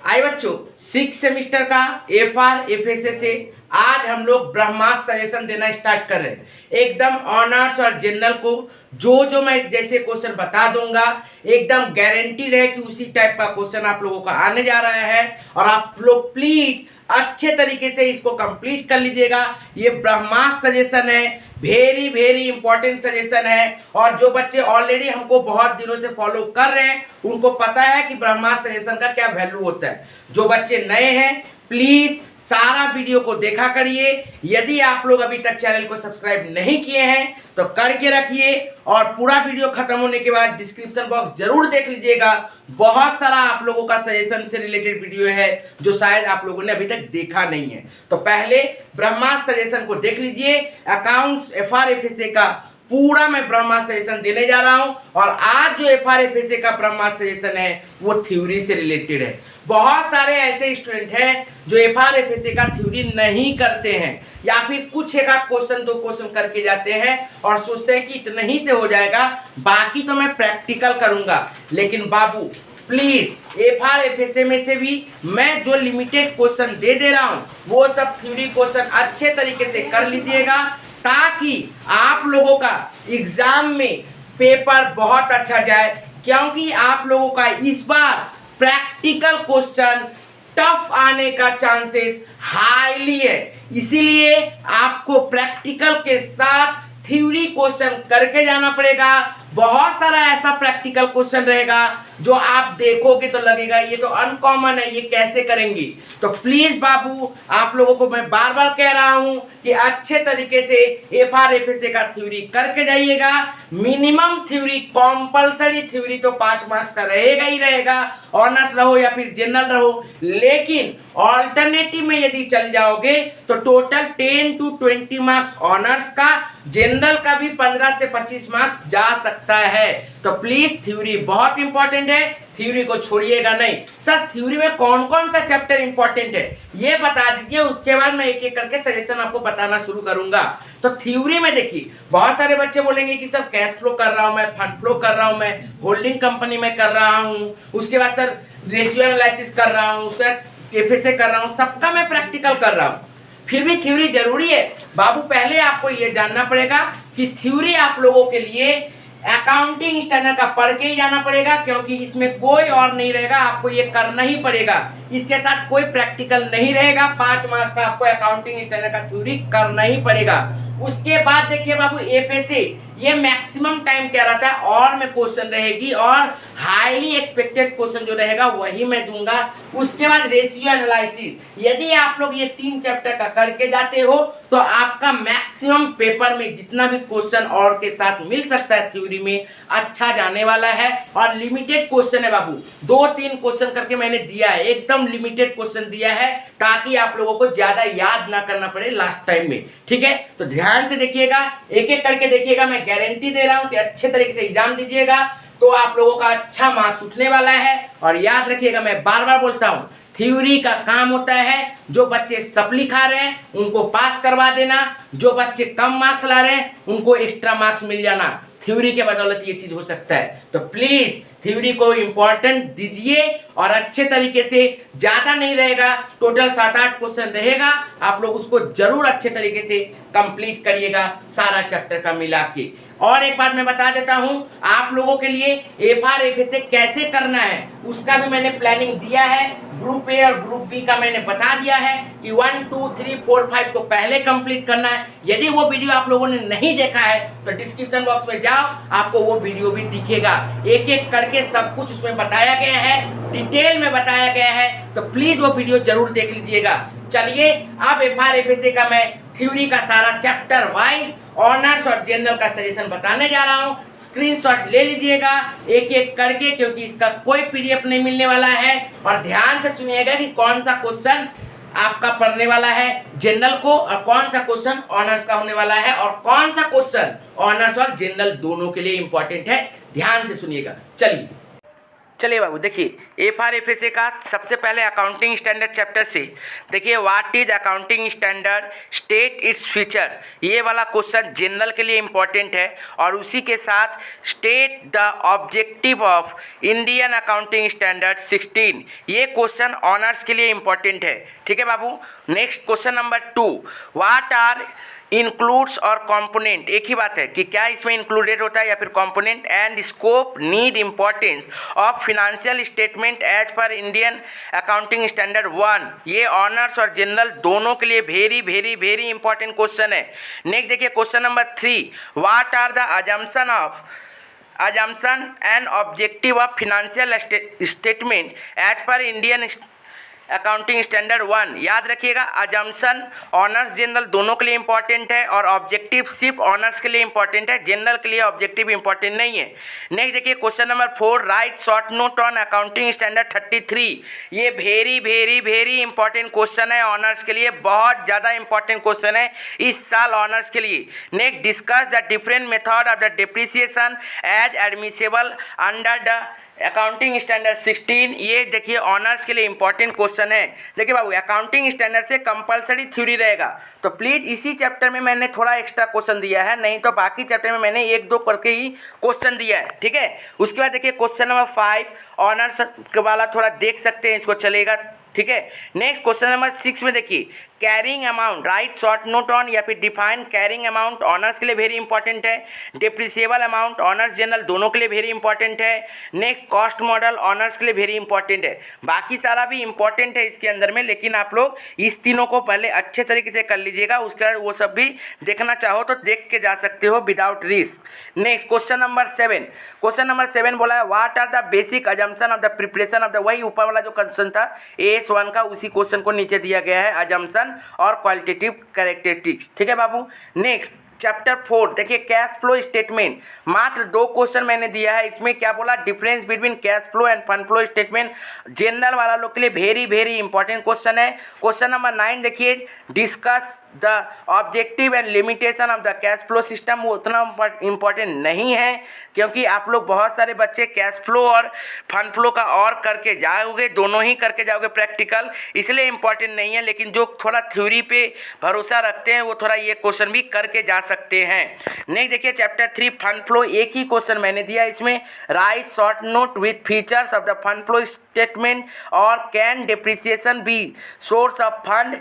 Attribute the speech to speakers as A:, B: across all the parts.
A: आइए बच्चों, 6 सेमिस्टर का FR FSA से आज हम लोग ब्रह्मास्त्र सजेशन देना स्टार्ट कर रहे हैं। एकदम ऑनर्स और जनरल को जो जो मैं जैसे क्वेश्चन बता दूंगा एकदम गारंटीड है कि उसी टाइप का क्वेश्चन आप लोगों का आने जा रहा है और आप लोग प्लीज अच्छे तरीके से इसको कंप्लीट कर लीजिएगा। ये ब्रह्मास्त्र सजेशन है, वेरी वेरी इंपॉर्टेंट सजेशन है और जो बच्चे ऑलरेडी हमको बहुत दिनों से फॉलो कर रहे हैं उनको पता है कि ब्रह्मास्त्र सजेशन का क्या वैल्यू होता है। जो बच्चे नए हैं प्लीज सारा वीडियो को देखा करिए। यदि आप लोग अभी तक चैनल को सब्सक्राइब नहीं किए हैं तो करके रखिए और पूरा वीडियो खत्म होने के बाद डिस्क्रिप्शन बॉक्स जरूर देख लीजिएगा। बहुत सारा आप लोगों का सजेशन से रिलेटेड वीडियो है जो शायद आप लोगों ने अभी तक देखा नहीं है। तो पहले ब्रह्मास्त्र सजेशन को देख लीजिए। अकाउंट्स FR FSA का पूरा मैं ब्रह्मास्त्र सजेशन देने जा रहा हूं और आज जो FR FSA का ब्रह्मास्त्र सजेशन है वो थ्योरी से रिलेटेड है। बहुत सारे ऐसे स्टूडेंट हैं जो FR FSA का थ्योरी नहीं करते हैं या फिर कुछ एक क्वेश्चन दो क्वेश्चन करके जाते हैं और सोचते हैं कि इतना ही से हो जाएगा, बाकी तो मैं प्रैक्टिकल करूंगा। लेकिन बाबू प्लीज FR FSA में से भी मैं जो लिमिटेड क्वेश्चन दे रहा हूं वो सब थ्योरी क्वेश्चन अच्छे तरीके से कर लीजिएगा ताकि आप लोगों का एग्जाम में पेपर बहुत अच्छा जाए। क्योंकि आप लोगों का इस बार प्रैक्टिकल क्वेश्चन टफ आने का चांसेस हाईली है, इसीलिए आपको प्रैक्टिकल के साथ थ्योरी क्वेश्चन करके जाना पड़ेगा। बहुत सारा ऐसा प्रैक्टिकल क्वेश्चन रहेगा जो आप देखोगे तो लगेगा ये तो अनकॉमन है, ये कैसे करेंगे। तो प्लीज बाबू आप लोगों को मैं बार बार कह रहा हूं कि अच्छे तरीके से FR FSA का थ्योरी करके जाइएगा। मिनिमम थ्योरी, कंपलसरी थ्योरी तो 5 मार्क्स का रहेगा ही रहेगा, ऑनर्स रहो या फिर जनरल रहो। लेकिन ऑल्टरनेटिव में यदि चल जाओगे तो टोटल 10 to 20 मार्क्स ऑनर्स का, जनरल का भी 15 से 25 मार्क्स जा सकता है। तो प्लीज थ्योरी बहुत इंपॉर्टेंट है, थ्योरी को छोड़िएगा नहीं। सर थ्योरी में कौन कौन सा चैप्टर इंपॉर्टेंट है ये बता दीजिए, उसके बाद मैं एक एक करके सजेशन आपको बताना शुरू करूंगा। तो थ्योरी में देखिए बहुत सारे बच्चे बोलेंगे कि सर कैश फ्लो कर रहा हूं मैं, फंड फ्लो कर रहा हूं मैं, होल्डिंग कंपनी में कर रहा हूं, उसके बाद सर रेशियो एनालिसिस कर रहा हूं, उसके बाद FSA कर रहा हूं, सबका मैं प्रैक्टिकल कर रहा हूं। फिर भी थ्योरी जरूरी है बाबू। पहले आपको ये जानना पड़ेगा कि थ्योरी आप लोगों के लिए अकाउंटिंग स्टैंडर्ड का पढ़ के ही जाना पड़ेगा, क्योंकि इसमें कोई और नहीं रहेगा, आपको ये करना ही पड़ेगा। इसके साथ कोई प्रैक्टिकल नहीं रहेगा। 5 मार्क्स का आपको अकाउंटिंग स्टैंडर्ड का थ्योरी करना ही पड़ेगा। उसके बाद देखिए बाबू FSA ये मैक्सिमम टाइम क्या रहता है और में क्वेश्चन रहेगी और हाईली एक्सपेक्टेड क्वेश्चन जो रहेगा वही मैं दूंगा। उसके बाद रेशियो एनालिसिस, यदि आप लोग ये 3 चैप्टर का करके जाते हो तो आपका मैक्सिमम पेपर में जितना भी क्वेश्चन और के साथ मिल सकता है थ्योरी में अच्छा जाने वाला है। और लिमिटेड क्वेश्चन है बाबू, 2-3 क्वेश्चन करके मैंने दिया है, एकदम लिमिटेड क्वेश्चन दिया है ताकि आप लोगों को ज्यादा याद ना करना पड़े लास्ट टाइम में। ठीक है, तो ध्यान से देखिएगा, एक एक करके देखिएगा। मैं गारंटी दे रहा हूं कि अच्छे तरीके से एग्जाम दीजिएगा तो आप लोगों का अच्छा मार्क्स उठने वाला है। और याद रखिएगा, मैं बार बार बोलता हूं थ्योरी का काम होता है जो बच्चे सप्ली खा रहे हैं उनको पास करवा देना, जो बच्चे कम मार्क्स ला रहे हैं उनको एक्स्ट्रा मार्क्स मिल जाना। थ्योरी के बदौलत ये चीज हो सकता है। तो प्लीज थ्योरी को इंपॉर्टेंट दीजिए और अच्छे तरीके से, ज्यादा नहीं रहेगा, टोटल 7-8 क्वेश्चन रहेगा, आप लोग उसको जरूर अच्छे तरीके से कंप्लीट करिएगा सारा चैप्टर का मिला के। और एक बात मैं बता देता हूं आप लोगों के लिए FR FSA कैसे करना है उसका भी मैंने प्लानिंग दिया है। ग्रुप A और ग्रुप B का मैंने बता दिया है कि 1 2 3 4 5 को पहले कंप्लीट करना है। यदि वो वीडियो आप लोगों ने नहीं देखा है तो डिस्क्रिप्शन बॉक्स में जाओ, आपको वो वीडियो भी दिखेगा। एक एक करके सब कुछ उसमें बताया गया है, डिटेल में बताया गया है, तो प्लीज वो वीडियो जरूर देख लीजिएगा। चलिए अब FR FSA का मैं थ्योरी का सारा चैप्टर वाइज ऑनर्स और जनरल का सजेशन बताने जा रहा हूँ। स्क्रीनशॉट ले लीजिएगा एक एक करके, क्योंकि इसका कोई PDF नहीं मिलने वाला है। और ध्यान से सुनिएगा कि कौन सा क्वेश्चन आपका पढ़ने वाला है जनरल को और कौन सा क्वेश्चन ऑनर्स का होने वाला है और कौन सा क्वेश्चन ऑनर्स और जनरल दोनों के लिए इंपॉर्टेंट है। ध्यान से सुनिएगा। चलिए बाबू देखिए FRFSA का सबसे पहले अकाउंटिंग स्टैंडर्ड चैप्टर से देखिए what is accounting standard, state its feature, ये वाला क्वेश्चन जनरल के लिए इम्पोर्टेंट है। और उसी के साथ state the objective of Indian accounting standard 16, ये क्वेश्चन ऑनर्स के लिए इम्पोर्टेंट है। ठीक है बाबू। Next question number 2, what are includes और कंपोनेंट, एक ही बात है कि क्या इसमें इंक्लूडेड होता है या फिर component. And scope, need, importance of financial statement as per Indian accounting standard 1, ये ऑनर्स और जनरल दोनों के लिए very very very important question है। नेक्स्ट देखिए question number 3, what are the assumption and objective of financial statement as per Indian accounting standard 1, याद रखिएगा assumption honours general दोनों के लिए इंपॉर्टेंट है और ऑब्जेक्टिव सिर्फ ऑनर्स के लिए इंपॉर्टेंट है, जनरल के लिए ऑब्जेक्टिव इंपॉर्टेंट नहीं है। नेक्स्ट देखिए question number 4, right short note on accounting standard 33, ये very very very important question है ऑनर्स के लिए, बहुत ज़्यादा इंपॉर्टेंट क्वेश्चन है इस साल ऑनर्स के लिए। Next discuss the different method of the depreciation as admissible under the accounting standard 16, ये देखिए ऑनर्स के लिए इंपॉर्टेंट क्वेश्चन है। देखिए बाबू अकाउंटिंग स्टैंडर्ड से कंपलसरी थ्योरी रहेगा, तो प्लीज़ इसी चैप्टर में मैंने थोड़ा एक्स्ट्रा क्वेश्चन दिया है, नहीं तो बाकी चैप्टर में मैंने 1-2 करके ही क्वेश्चन दिया है। ठीक है। उसके बाद देखिए क्वेश्चन नंबर 5 ऑनर्स वाला थोड़ा देख सकते हैं, इसको चलेगा। ठीक है। नेक्स्ट क्वेश्चन नंबर 6 में देखिए carrying amount, right short note on या फिर डिफाइन कैरिंग अमाउंट, ऑनर्स के लिए वेरी इंपॉर्टेंट है। डिप्रिसिएबल अमाउंट ऑनर्स जनरल दोनों के लिए वेरी इंपॉर्टेंट है। नेक्स्ट कॉस्ट मॉडल ऑनर्स के लिए वेरी इंपॉर्टेंट है। बाकी सारा भी इंपॉर्टेंट है इसके अंदर में, लेकिन आप लोग इस तीनों को पहले अच्छे तरीके से कर लीजिएगा, उसके बाद वो सब भी देखना चाहो तो देख के जा सकते हो without risk. Next question number 7, question number 7 बोला है what are the basic assumption of the preparation of the, वही ऊपर वाला जो क्वेश्चन था AS1 का, उसी क्वेश्चन को नीचे दिया गया है अजम्पशन और क्वालिटेटिव कैरेक्टरिस्टिक्स। ठीक है बाबू। नेक्स्ट चैप्टर 4 देखिए कैश फ्लो स्टेटमेंट, मात्र 2 क्वेश्चन मैंने दिया है इसमें। क्या बोला, difference between cash flow end fund flow statement, general वाला लोग के लिए वेरी वेरी इंपॉर्टेंट क्वेश्चन है। क्वेश्चन नंबर 9 देखिए discuss the objective and limitation of the cash flow system, वो उतना इंपॉर्टेंट नहीं है क्योंकि आप लोग बहुत सारे बच्चे कैश फ्लो और फंड फ्लो का और करके जाओगे, दोनों ही करके जाओगे प्रैक्टिकल, इसलिए इंपॉर्टेंट नहीं है। लेकिन जो थोड़ा थ्योरी पे भरोसा रखते हैं वो थोड़ा ये क्वेश्चन भी करके जा सकते हैं। नेक्स्ट देखिए चैप्टर 3 फंड फ्लो, एक ही क्वेश्चन मैंने दिया इसमें, write short note with features of the fund flow statement और can depreciation be source of fund,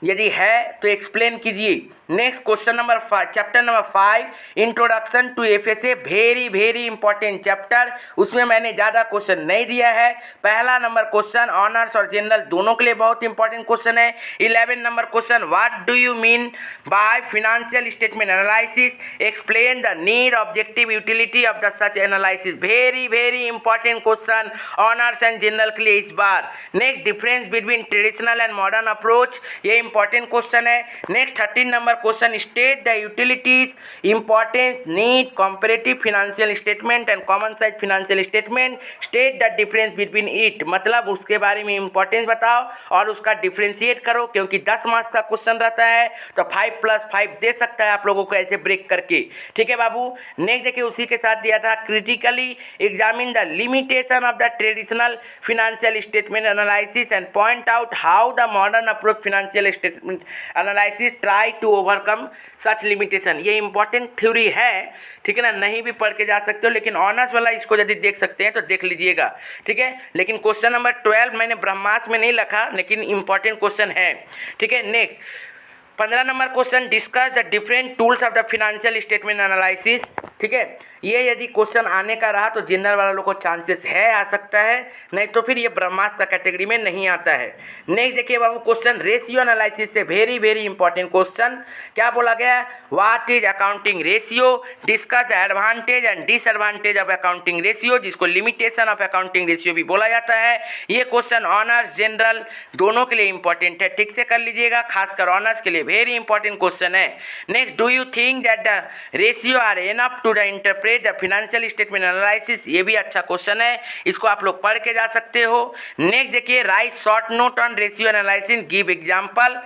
A: यदि है तो एक्सप्लेन कीजिए। Next question number 5 chapter number 5 introduction to FSA, very very important chapter, उसमें मैंने ज़्यादा क्वेश्चन नहीं दिया है। पहला नंबर क्वेश्चन ऑनर्स और जनरल दोनों के लिए बहुत इंपॉर्टेंट क्वेश्चन है। 11 number question what do you mean by financial statement analysis, explain the need objective utility of the such analysis, very very important question honours and general के लिए इस बार। Next difference between traditional and modern approach, ये important question है। Next 13 number question state the utilities, importance, need, comparative financial statement and common size financial statement, state the difference between it, मतलब उसके बारे में इंपॉर्टेंस बताओ और उसका differentiate करो, क्योंकि 10 मार्क्स का क्वेश्चन रहता है तो 5+5 दे सकता है आप लोगों को ऐसे ब्रेक करके। ठीक है बाबू। नेक्स्ट देखिए उसी के साथ दिया था critically examine the limitation of the traditional financial statement analysis and point out how the modern approach financial statement analysis try to overcome such limitation, ये इंपॉर्टेंट थ्योरी है। ठीक है ना, नहीं भी पढ़ के जा सकते हो, लेकिन ऑनर्स वाला इसको यदि देख सकते हैं तो देख लीजिएगा। ठीक है। लेकिन क्वेश्चन नंबर 12 मैंने ब्रह्मास्त्र में नहीं लिखा, लेकिन इंपॉर्टेंट क्वेश्चन है। ठीक है। Next 15 number question discuss the different tools of the financial statement analysis. ठीक है, ये यदि क्वेश्चन आने का रहा तो जनरल वाला लोग को चांसेस है आ सकता है, नहीं तो फिर ये ब्रह्मास्त्र का कैटेगरी में नहीं आता है। नेक्स्ट देखिए बाबू क्वेश्चन रेशियो एनालिसिस से वेरी वेरी इंपॉर्टेंट क्वेश्चन। क्या बोला गया, what is accounting ratio, discuss the advantage and disadvantage of accounting ratio, जिसको लिमिटेशन ऑफ अकाउंटिंग रेशियो भी बोला जाता है। ये क्वेश्चन ऑनर्स जनरल दोनों के लिए इंपॉर्टेंट है, ठीक से कर लीजिएगा, खासकर ऑनर्स के लिए वेरी इंपॉर्टेंट क्वेश्चन है। Next do you think that the ratio are enough to the interpret the financial statement analysis, ये भी अच्छा क्वेश्चन है, इसको आप लोग पढ़ के जा सकते हो। नेक्स्ट देखिए right short note on ratio analysis, give example.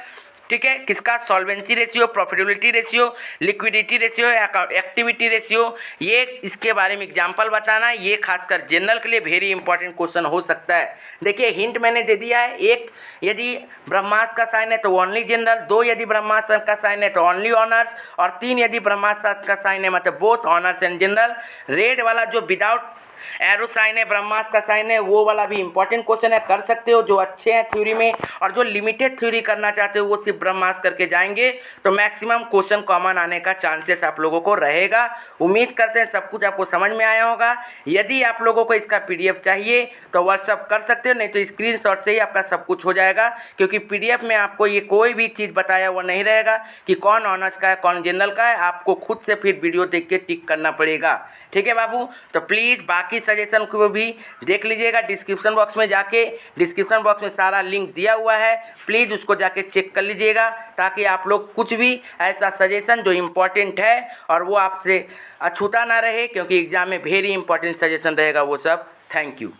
A: ठीक है, किसका? Solvency ratio, profitability ratio, liquidity ratio, activity ratio, ये इसके बारे में एग्जाम्पल बताना। ये खासकर जनरल के लिए वेरी इंपॉर्टेंट क्वेश्चन हो सकता है। देखिए हिंट मैंने दे दिया है। एक, यदि ब्रह्मास्त्र का साइन है तो ओनली जनरल, दो, यदि ब्रह्मास्त्र का साइन है तो ओनली ऑनर्स, और तीन, यदि ब्रह्मास्त्र का साइन है मतलब both honours and general. Red वाला जो विदाउट एरो साइन है, ब्रह्मास्त्र का साइन है, वो वाला भी इंपॉर्टेंट क्वेश्चन है, कर सकते हो जो अच्छे हैं थ्योरी में। और जो लिमिटेड थ्योरी करना चाहते हो वो सिर्फ ब्रह्मास्त्र करके जाएंगे तो मैक्सिमम क्वेश्चन कॉमन आने का चांसेस आप लोगों को रहेगा। उम्मीद करते हैं सब कुछ आपको समझ में आया होगा। यदि आप लोगों को इसका PDF चाहिए तो व्हाट्सअप कर सकते हो, नहीं तो स्क्रीनशॉट से ही आपका सब कुछ हो जाएगा, क्योंकि PDF में आपको ये कोई भी चीज़ बताया हुआ नहीं रहेगा कि कौन ऑनर्स का है कौन जनरल का है। आपको खुद से फिर वीडियो देख के टिक करना पड़ेगा। ठीक है बाबू, तो प्लीज़ बाकी सजेशन को भी देख लीजिएगा। डिस्क्रिप्शन बॉक्स में जाके, डिस्क्रिप्शन बॉक्स में सारा लिंक दिया हुआ है, प्लीज़ उसको जाके चेक कर लीजिएगा, ताकि आप लोग कुछ भी ऐसा सजेशन जो इम्पोर्टेंट है और वो आपसे अछूता ना रहे, क्योंकि एग्जाम में वेरी इंपॉर्टेंट सजेशन रहेगा वो सब। Thank you.